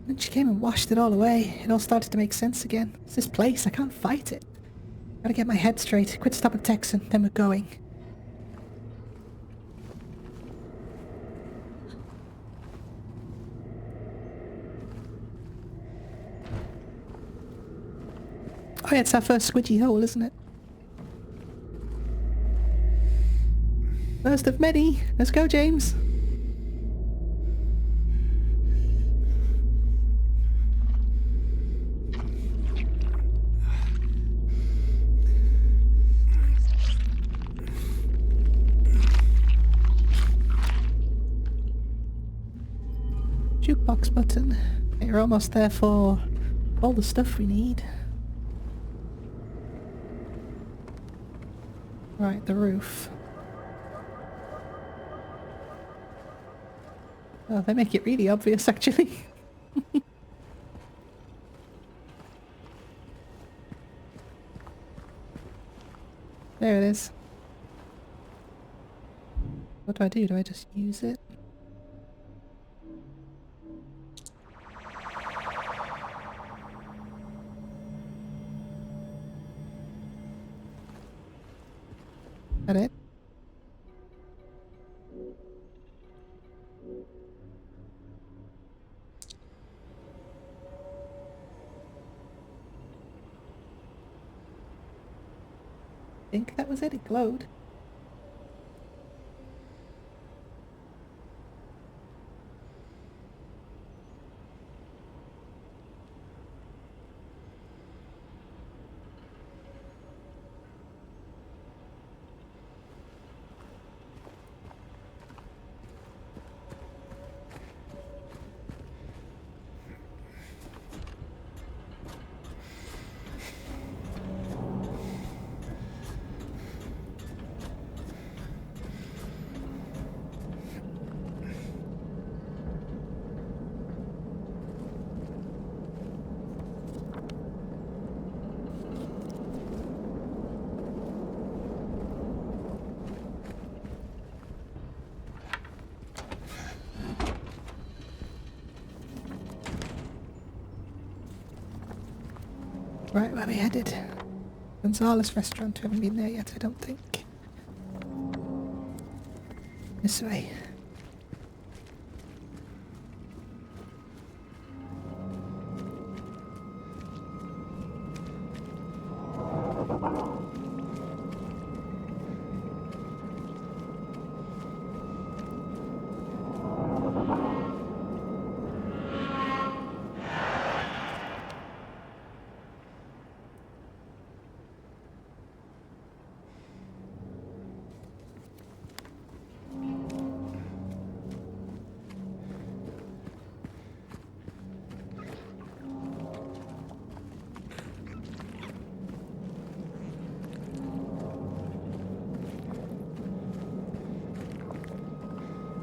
Then she came and washed it all away. It all started to make sense again. It's this place, I can't fight it. Gotta get my head straight, quit stopping texting, then we're going. Oh yeah, it's our first squidgy hole, isn't it? First of many. Let's go, James. Jukebox button. You're almost there for all the stuff we need. Right, the roof. Oh, they make it really obvious, actually. There it is. What do? Do I just use it? That it? I think that was it, it glowed. Right, where we headed? Gonzalez restaurant. We haven't been there yet, I don't think. This way.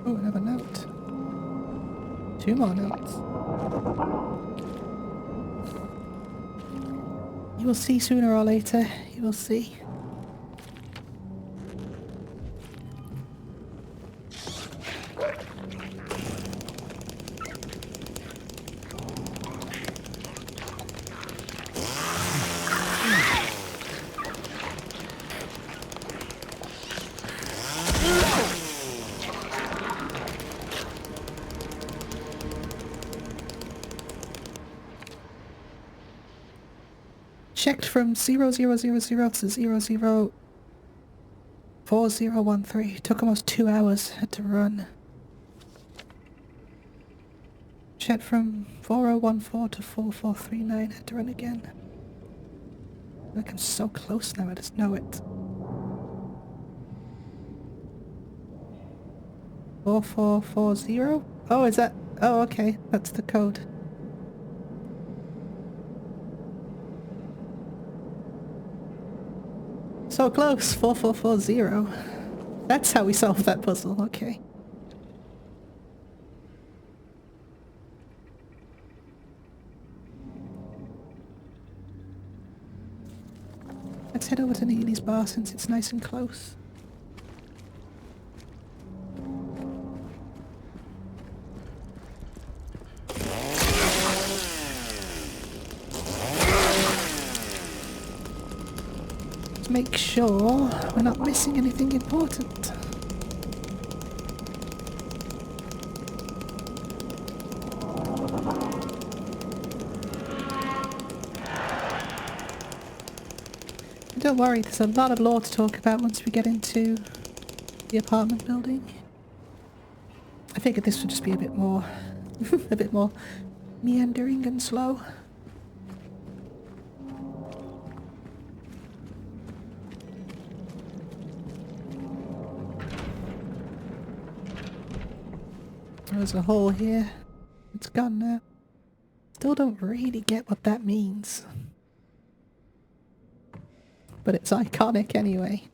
Oh, another note. 2 more notes. You will see sooner or later. You will see. Checked from 0000 to 004013. Took almost 2 hours. Had to run. Checked from 4014 to 4439. Had to run again. Like I'm so close now, I just know it. 4440? Oh, is that? Oh, okay. That's the code. So close, 4440. That's how we solved that puzzle, okay. Let's head over to Neely's bar since it's nice and close. Make sure we're not missing anything important. Don't worry, there's a lot of lore to talk about once we get into the apartment building. I figured this would just be a bit more a bit more meandering and slow. There's a hole here. It's gone now. Still don't really get what that means. But it's iconic anyway.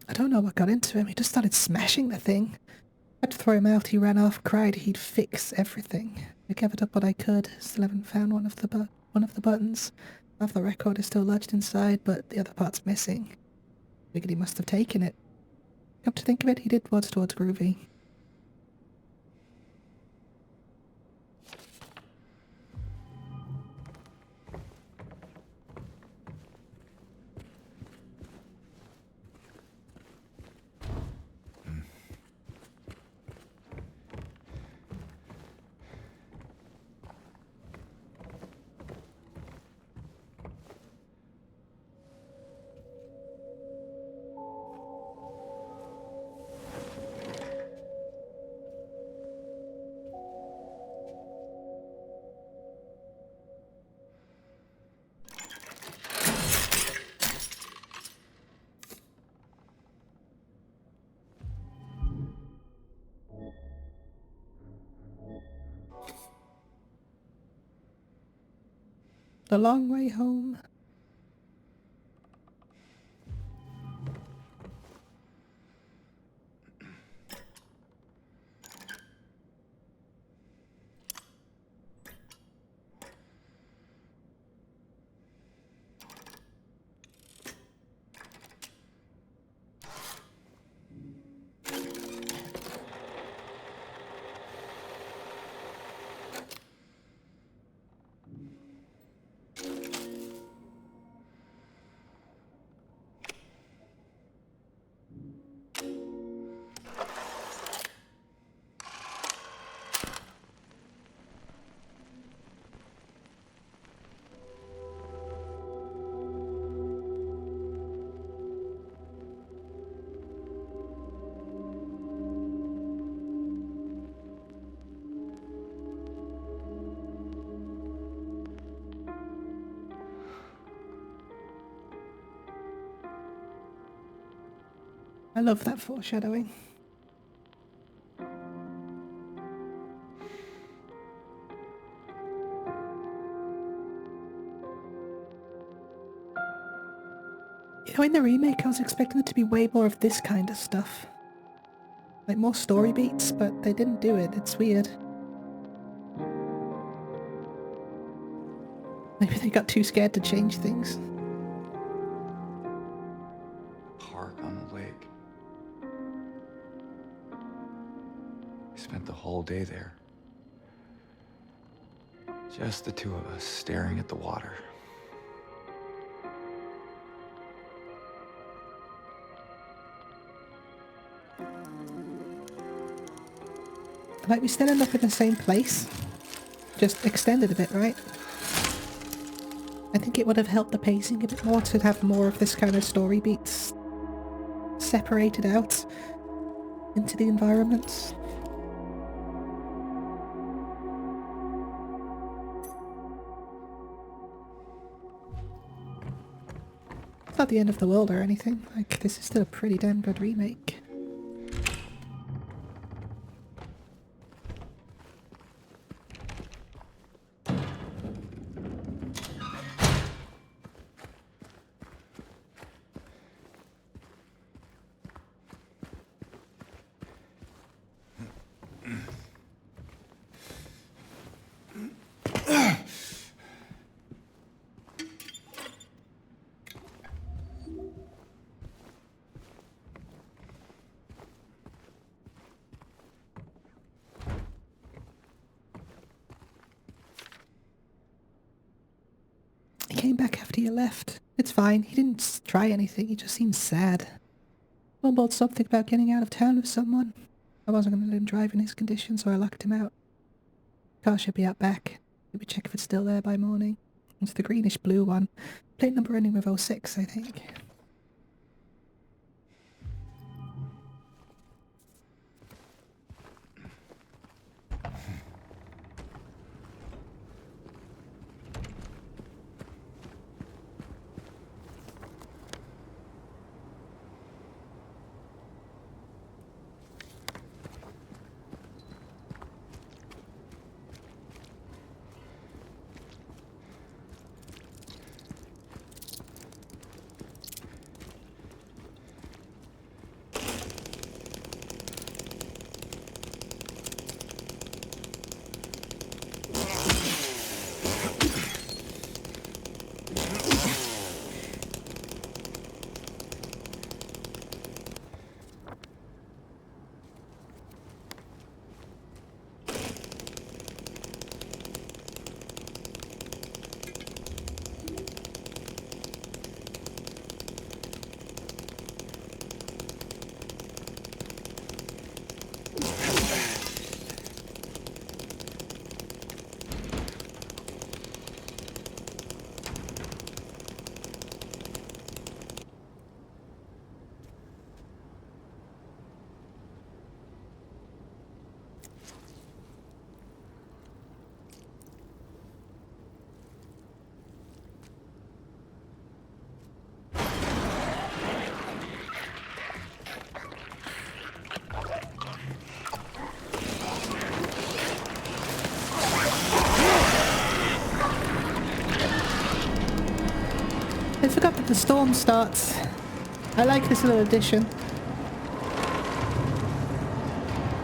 I don't know what got into him. He just started smashing the thing. I had to throw him out. He ran off, cried he'd fix everything. I gathered up what I could. Still haven't found one of the buttons. Half the record is still lodged inside, but the other part's missing. Figured he must have taken it. Come to think of it, he did towards Groovy. The long way home. I love that foreshadowing. You know, in the remake, I was expecting it to be way more of this kind of stuff. Like more story beats, but they didn't do it. It's weird. Maybe they got too scared to change things. Park on the lake. We spent the whole day there. Just the two of us staring at the water. Like, we still end up in the same place. Just extended a bit, right? I think it would have helped the pacing a bit more to have more of this kind of story beats separated out into the environments. It's not the end of the world or anything. Like, this is still a pretty damn good remake. He came back after you left. It's fine. He didn't try anything. He just seemed sad. Mumbled something about getting out of town with someone. I wasn't going to let him drive in his condition, so I locked him out. Car should be out back. Maybe check if it's still there by morning. It's the greenish-blue one. Plate number ending with 06, I think. I forgot that the storm starts. I like this little addition.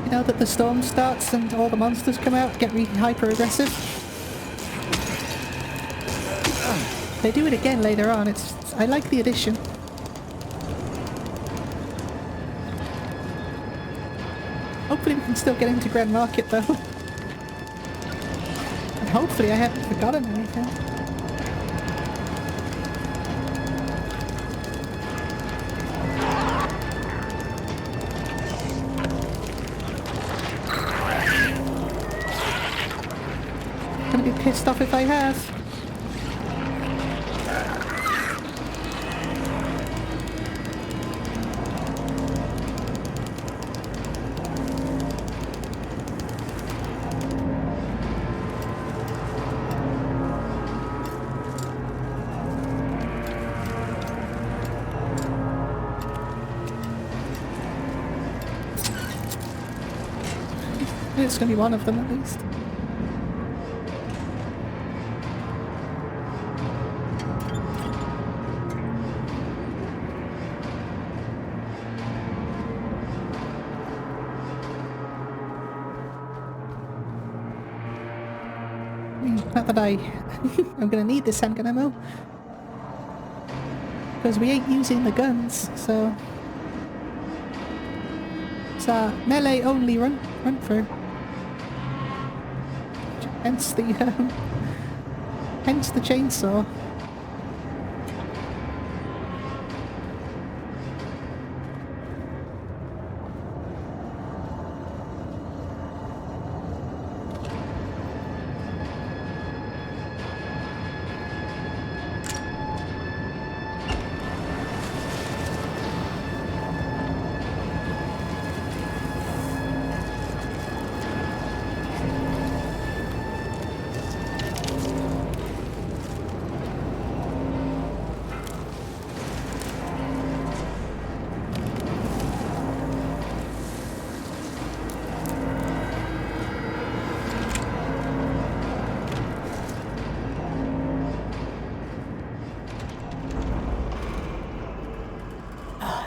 You know that the storm starts and all the monsters come out, get really hyper-aggressive. They do it again later on. I like the addition. Hopefully we can still get into Grand Market though. And hopefully I haven't forgotten anything. Gonna be pissed off if I have. it's going to be one of them at least. Not that I'm gonna need this handgun ammo. Because we ain't using the guns, so... It's a melee only run through. Hence the, hence the chainsaw.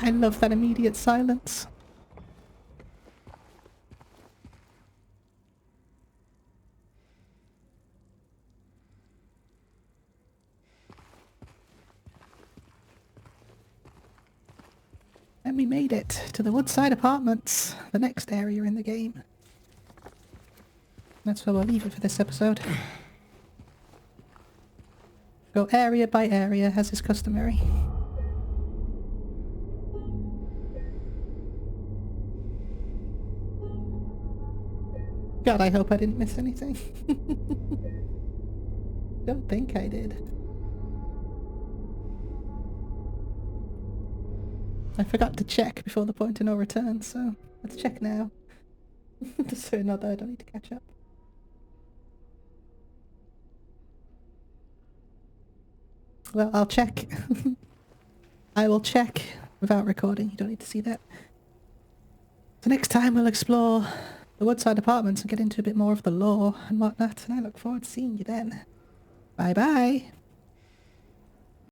I love that immediate silence. And we made it to the Woodside Apartments, the next area in the game. That's where we'll leave it for this episode. Go area by area as is customary. God, I hope I didn't miss anything. Don't think I did. I forgot to check before the point of no return, so let's check now. Just so not that I don't need to catch up. Well, I'll check. I will check without recording. You don't need to see that. So next time we'll explore the Woodside Apartments and get into a bit more of the lore and whatnot, and I look forward to seeing you then. Bye bye!